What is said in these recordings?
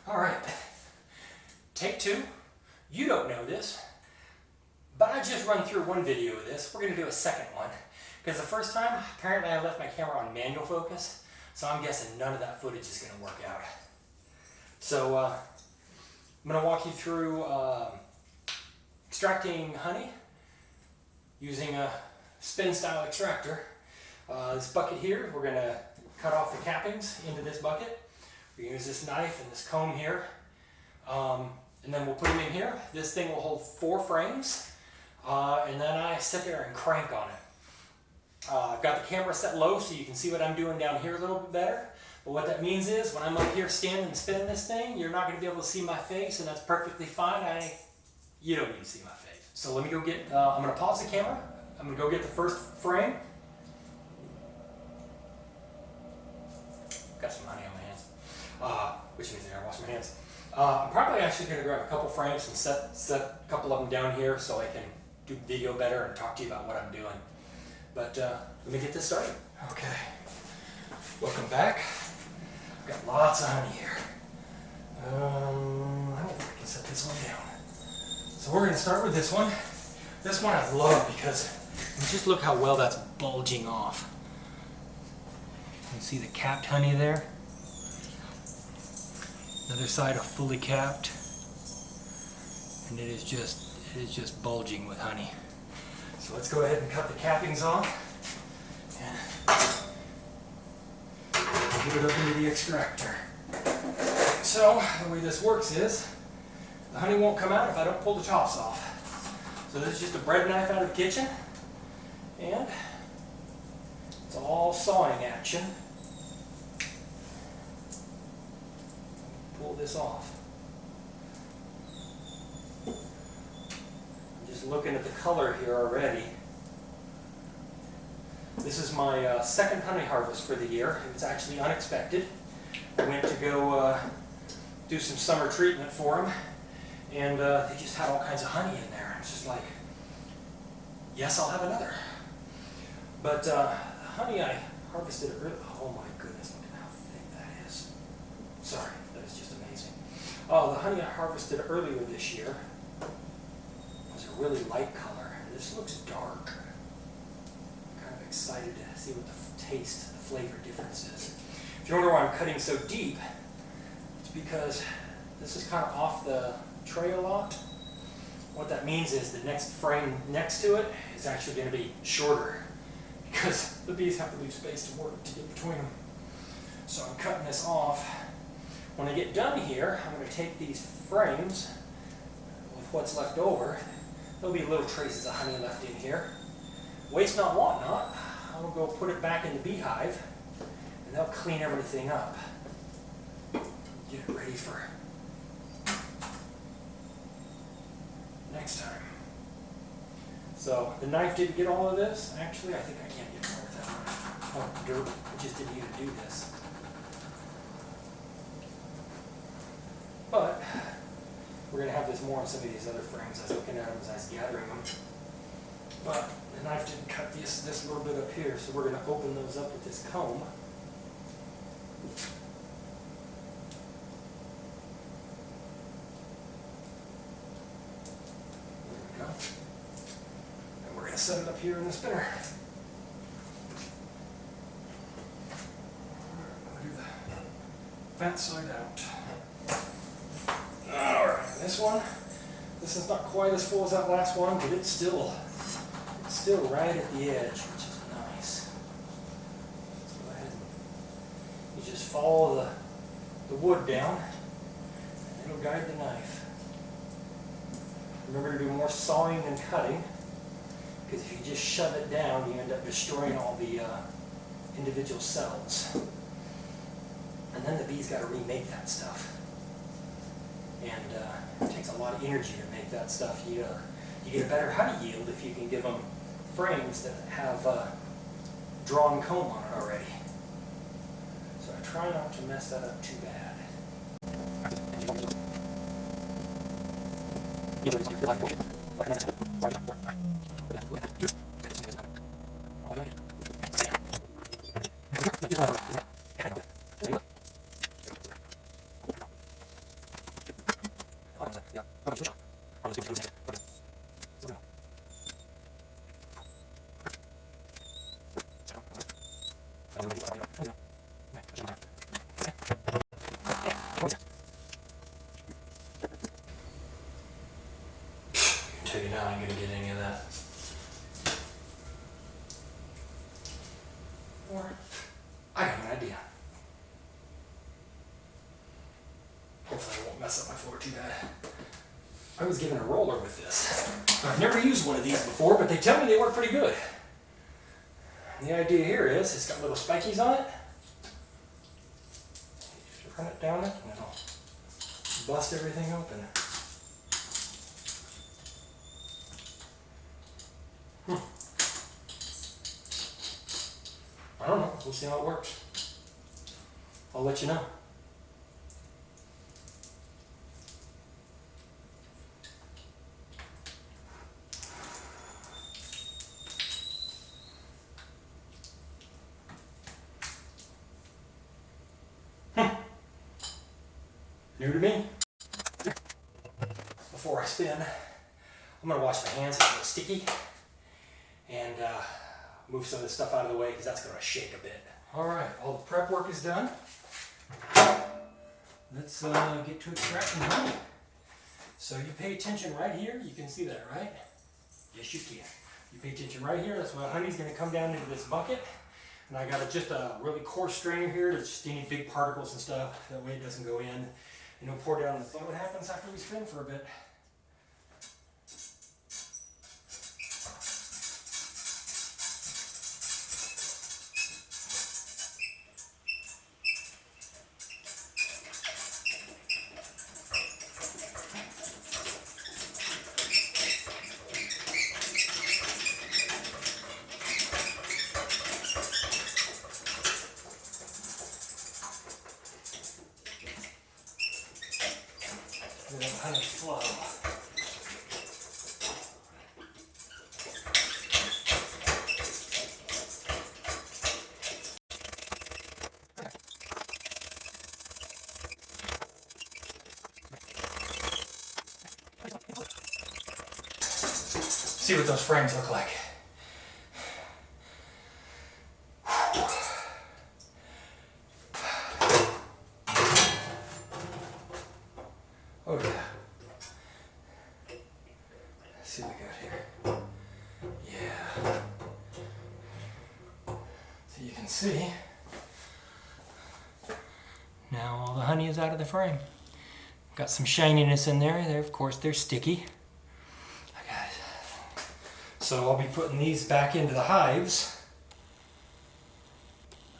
All right, take two. You don't know this, but I just run through one video of this. We're gonna do a second one, because the first time, apparently I left my camera on manual focus, so I'm guessing none of that footage is gonna work out. So I'm gonna walk you through extracting honey using a spin style extractor. This bucket here, we're gonna cut off the cappings into this bucket. We use this knife and this comb here, and then we'll put them in here. This thing will hold 4 frames, and then I sit there and crank on it. I've got the camera set low so you can see what I'm doing down here a little bit better. But what that means is when I'm up here standing and spinning this thing, you're not going to be able to see my face, and that's perfectly fine. You don't need to see my face. So let me go get, I'm going to pause the camera. I'm going to go get the first frame. Got some honey on my hands, which means I gotta wash my hands. I'm probably actually going to grab a couple frames and set a couple of them down here so I can do video better and talk to you about what I'm doing. But let me get this started. Okay, welcome back. I've got lots of honey here. I don't think I can set this one down. So we're going to start with this one. This one I love because just look how well that's bulging off. You see the capped honey there? Another side of fully capped, and it is just bulging with honey. So let's go ahead and cut the cappings off and put it up into the extractor. So the way this works is the honey won't come out if I don't pull the tops off. So this is just a bread knife out of the kitchen, and it's all sawing action. Pull this off. I'm just looking at the color here already. This is my second honey harvest for the year. It's actually unexpected. I went to go do some summer treatment for them, and they just had all kinds of honey in there. It's just like, yes, I'll have another. But the honey I harvested early. Oh my goodness, look at how thick that is. Sorry. It's just amazing. Oh, the honey I harvested earlier this year was a really light color, and this looks dark. I'm kind of excited to see what the taste, the flavor difference is. If you wonder why I'm cutting so deep, it's because this is kind of off the tray a lot. What that means is the next frame next to it is actually going to be shorter because the bees have to leave space to work to get between them. So I'm cutting this off. When I get done here, I'm going to take these frames with what's left over. There'll be little traces of honey left in here. Waste not, want not. I'll go put it back in the beehive, and they'll clean everything up. Get it ready for next time. So the knife didn't get all of this. Actually, I think I can't get more with that knife. Oh, dirt. I just didn't even do this. But we're going to have this more on some of these other frames. I was looking at them as I was gathering them. But the knife didn't cut this little bit up here, so we're going to open those up with this comb. There we go. And we're going to set it up here in the spinner. I'll do the fat side out. Alright, this is not quite as full as that last one, but it's still right at the edge, which is nice. Let's go ahead and you just follow the wood down, and it'll guide the knife. Remember to do more sawing than cutting, because if you just shove it down, you end up destroying all the individual cells. And then the bees got to remake that stuff. And it takes a lot of energy to make that stuff. You get a better honey yield if you can give them frames that have drawn comb on it already. So I try not to mess that up too bad. Tell you now, I ain't gonna get any of that. Or, I have an idea. Hopefully I won't mess up my floor too bad. I was given a roller with this. I've never used one of these before, but they tell me they work pretty good. And the idea here is, it's got little spikies on it. Just run it down it, and it'll bust everything open. I don't know. We'll see how it works. I'll let you know. New to me. Before I spin, I'm going to wash my hands, it's a little sticky, and move some of this stuff out of the way because that's going to shake a bit. Alright, all the prep work is done. Let's get to extracting honey. So you pay attention right here, you can see that, right? Yes, you can. You pay attention right here, that's why honey's going to come down into this bucket. And I got just a really coarse strainer here to just any big particles and stuff, that way it doesn't go in. And it'll pour down the thing. What happens after we spin for a bit? Honey flow. See what those frames look like. Oh yeah. Let's see what we got here. Yeah. So you can see, now all the honey is out of the frame. Got some shininess in there. Of course, they're sticky. Okay. So I'll be putting these back into the hives.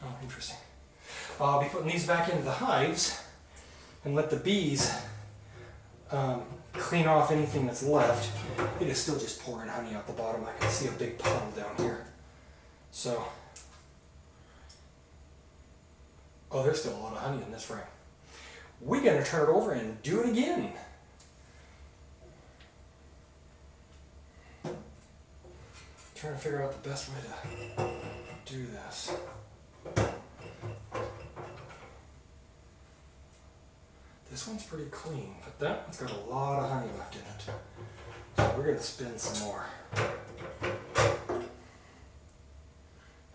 Oh, interesting. I'll be putting these back into the hives and let the bees clean off anything that's left. It is still just pouring honey out the bottom. I can see a big puddle down here. So, oh, there's still a lot of honey in this frame. We're going to turn it over and do it again. Trying to figure out the best way to do this. This one's pretty clean, but that one's got a lot of honey left in it. So we're going to spin some more.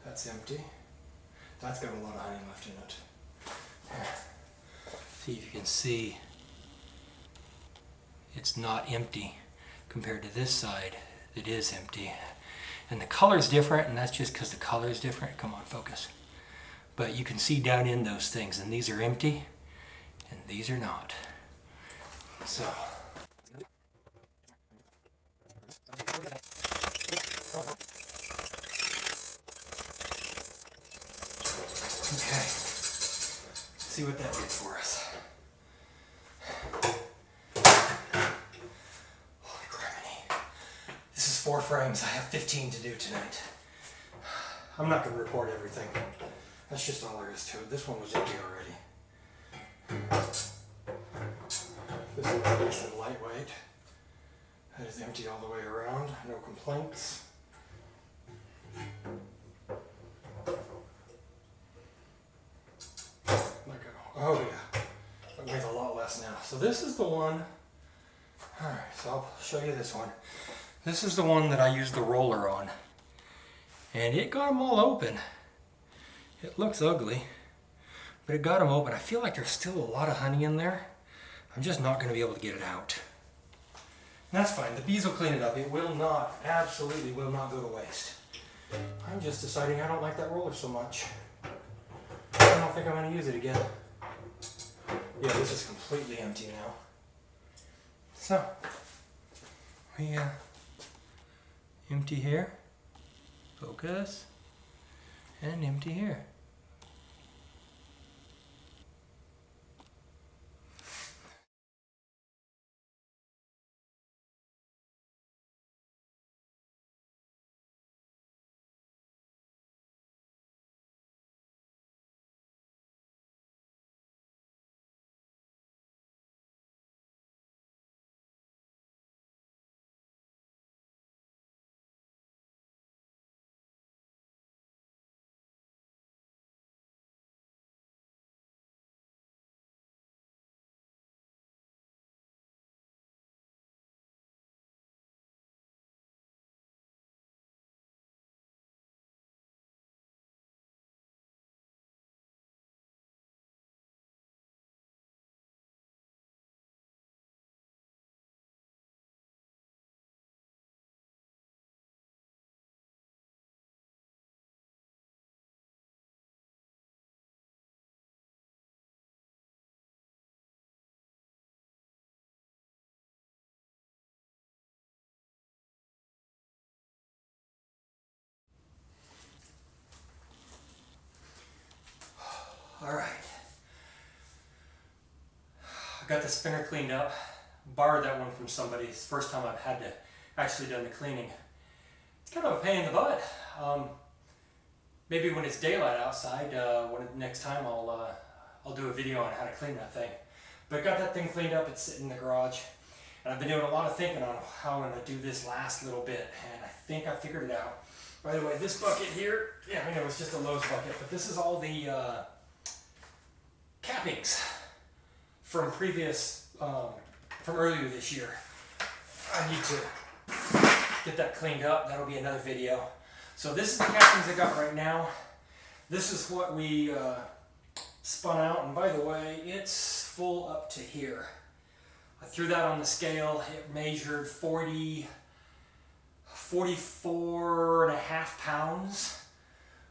That's empty. That's got a lot of honey left in it. Here. See if you can see. It's not empty compared to this side. It is empty. And the color's different, and that's just because the color is different. Come on, focus. But you can see down in those things, and these are empty. And these are not. So. Okay. See what that did for us. Holy criminy. This is 4 frames. I have 15 to do tonight. I'm not going to report everything. That's just all there is to it. This one was empty already. This is nice and lightweight. That is empty all the way around. No complaints. Oh yeah, that weighs a lot less now. So this is the one Alright, so I'll show you this one. This is the one that I used the roller on. And it got them all open. It looks ugly, but it got them open. I feel like there's still a lot of honey in there. I'm just not going to be able to get it out. And that's fine. The bees will clean it up. It will not, absolutely will not go to waste. I'm just deciding I don't like that roller so much. I don't think I'm going to use it again. Yeah, this is completely empty now. So, we empty here, focus, and empty here. Alright. I got the spinner cleaned up. Borrowed that one from somebody. It's the first time I've had to actually done the cleaning. It's kind of a pain in the butt. Maybe when it's daylight outside, next time I'll do a video on how to clean that thing. But I got that thing cleaned up. It's sitting in the garage. And I've been doing a lot of thinking on how I'm going to do this last little bit. And I think I figured it out. By the way, this bucket here, yeah, I know it's just a Lowe's bucket, but this is all the cappings from from earlier this year. I need to get that cleaned up. That'll be another video. So this is the cappings I got right now. This is what we spun out, and by the way, it's full up to here. I threw that on the scale. It measured 44.5 pounds.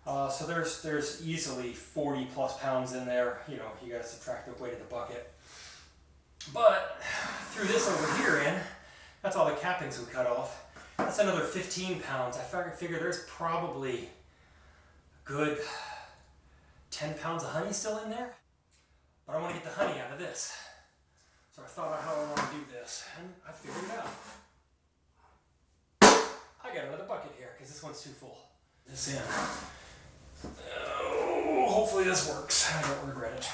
So there's easily 40 plus pounds in there. You know, you gotta subtract the weight of the bucket. But threw this over here in, that's all the cappings we cut off. That's another 15 pounds. I figure there's probably a good 10 pounds of honey still in there. But I want to get the honey out of this. So I thought about how I want to do this, and I figured it out. I got another bucket here, because this one's too full. This in. Oh, hopefully this works. I don't regret it.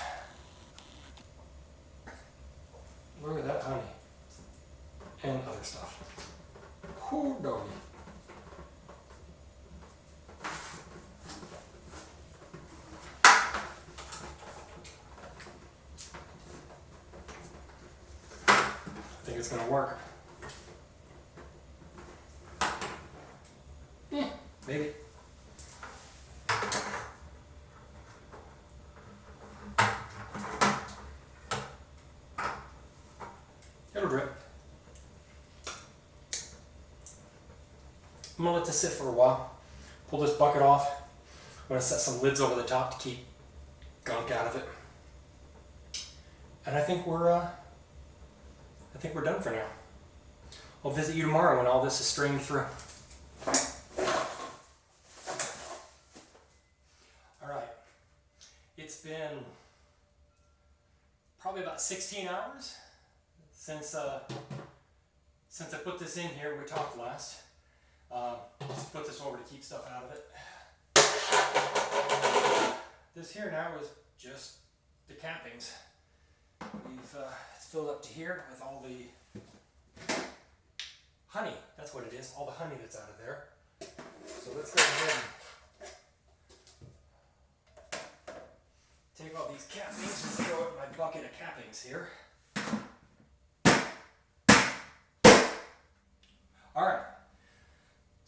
Look at that honey. And other stuff. Whoo, doggy. I think it's gonna work. Yeah, maybe. It'll drip. I'm gonna let this sit for a while. Pull this bucket off. I'm gonna set some lids over the top to keep gunk out of it. And I think we're done for now. I'll visit you tomorrow when all this is strained through. All right. It's been probably about 16 hours since I put this in here. We talked last. Just put this over to keep stuff out of it. This here now is just the cappings. It's filled up to here with all the honey. That's what it is, all the honey that's out of there. So let's go ahead and take all these cappings and throw it in my bucket of cappings here.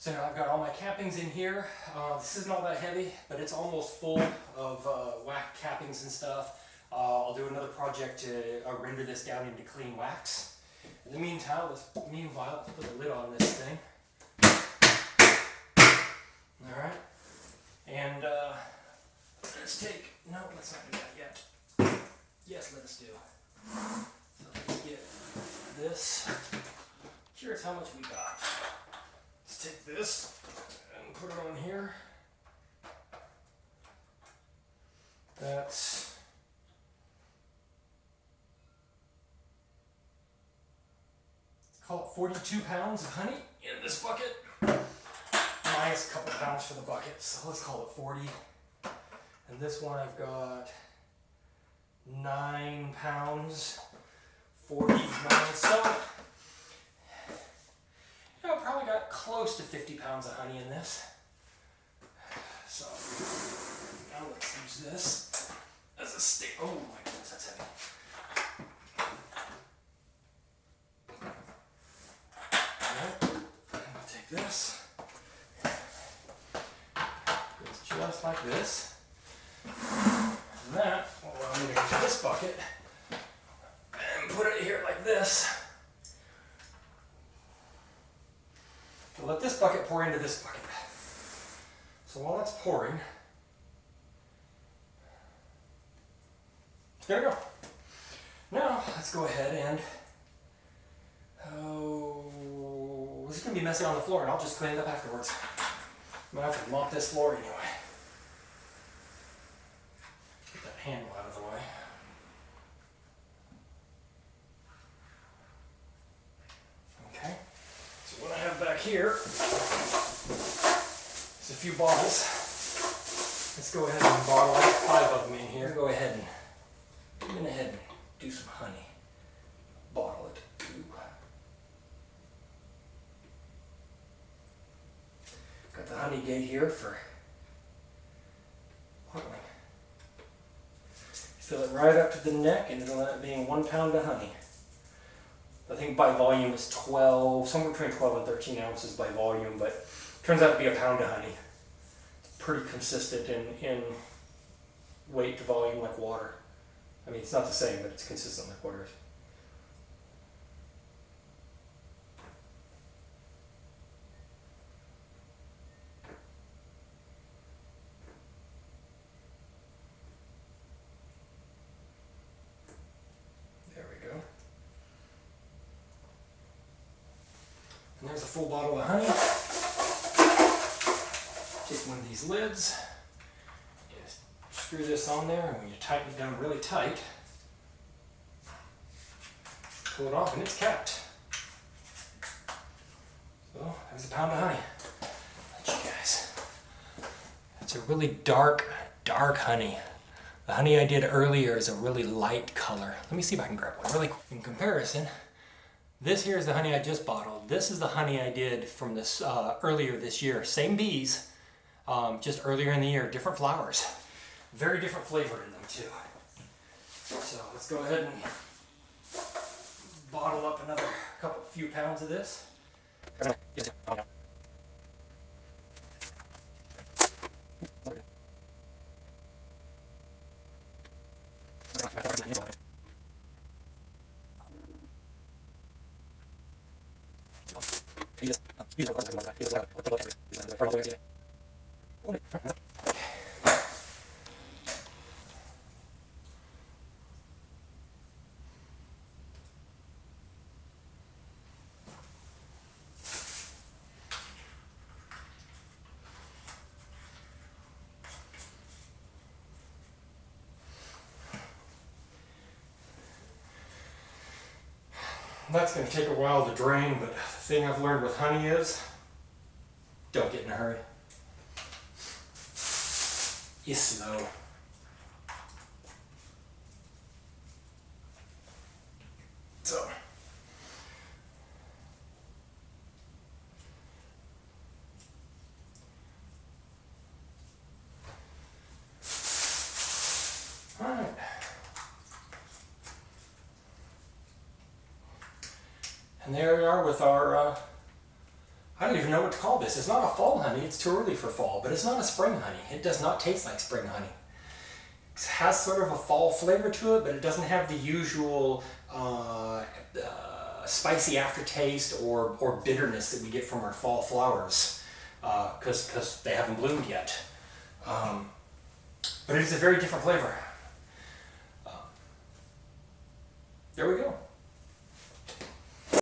So now I've got all my cappings in here. This isn't all that heavy, but it's almost full of wax cappings and stuff. I'll do another project to render this down into clean wax. In the meanwhile, let's put the lid on this thing. Alright. And let's take, no, let's not do that yet. Yes, let us do. So let's get this. Here's how much we got. Let's take this and put it on here. That's call it 42 pounds of honey in this bucket. Minus a couple pounds for the bucket, so let's call it 40. And this one I've got 9 pounds, 49. So, you know, I probably got close to 50 pounds of honey in this. So, now let's use this as a stick. Oh my goodness, that's heavy. This goes just like this, and that will allow me to go to this bucket and put it here like this. To let this bucket pour into this bucket. So while that's pouring, there we go. Now let's go ahead and this is going to be messy on the floor, and I'll just clean it up afterwards. I'm going to have to mop this floor anyway. Get that handle out of the way. Okay, so what I have back here is a few bottles. Let's go ahead and bottle 5 of them in here. Go ahead and do some honey. Bottle it. Got the honey gate here for bottling. Fill it right up to the neck, and it'll end up being 1 pound of honey. I think by volume is 12, somewhere between 12 and 13 ounces by volume, but it turns out to be a pound of honey. It's pretty consistent in weight to volume like water. I mean, it's not the same, but it's consistent like water. And there's a full bottle of honey. Take one of these lids, just screw this on there, and when you tighten it down really tight, pull it off and it's capped. So there's a pound of honey. Let you guys. It's a really dark honey. The honey I did earlier is a really light color. Let me see if I can grab one really quick. In comparison, this here is the honey I just bottled. This is the honey I did from this earlier this year. Same bees, just earlier in the year, different flowers. Very different flavor in them too. So let's go ahead and bottle up another few pounds of this. That's going to take a while to drain, but the thing I've learned with honey is, don't get in a hurry. You're slow. So. All right. And there we are with our I don't even know what to call this. It's not a fall honey, it's too early for fall, but it's not a spring honey. It does not taste like spring honey. It has sort of a fall flavor to it, but it doesn't have the usual spicy aftertaste or bitterness that we get from our fall flowers, because they haven't bloomed yet. But it is a very different flavor. There we go.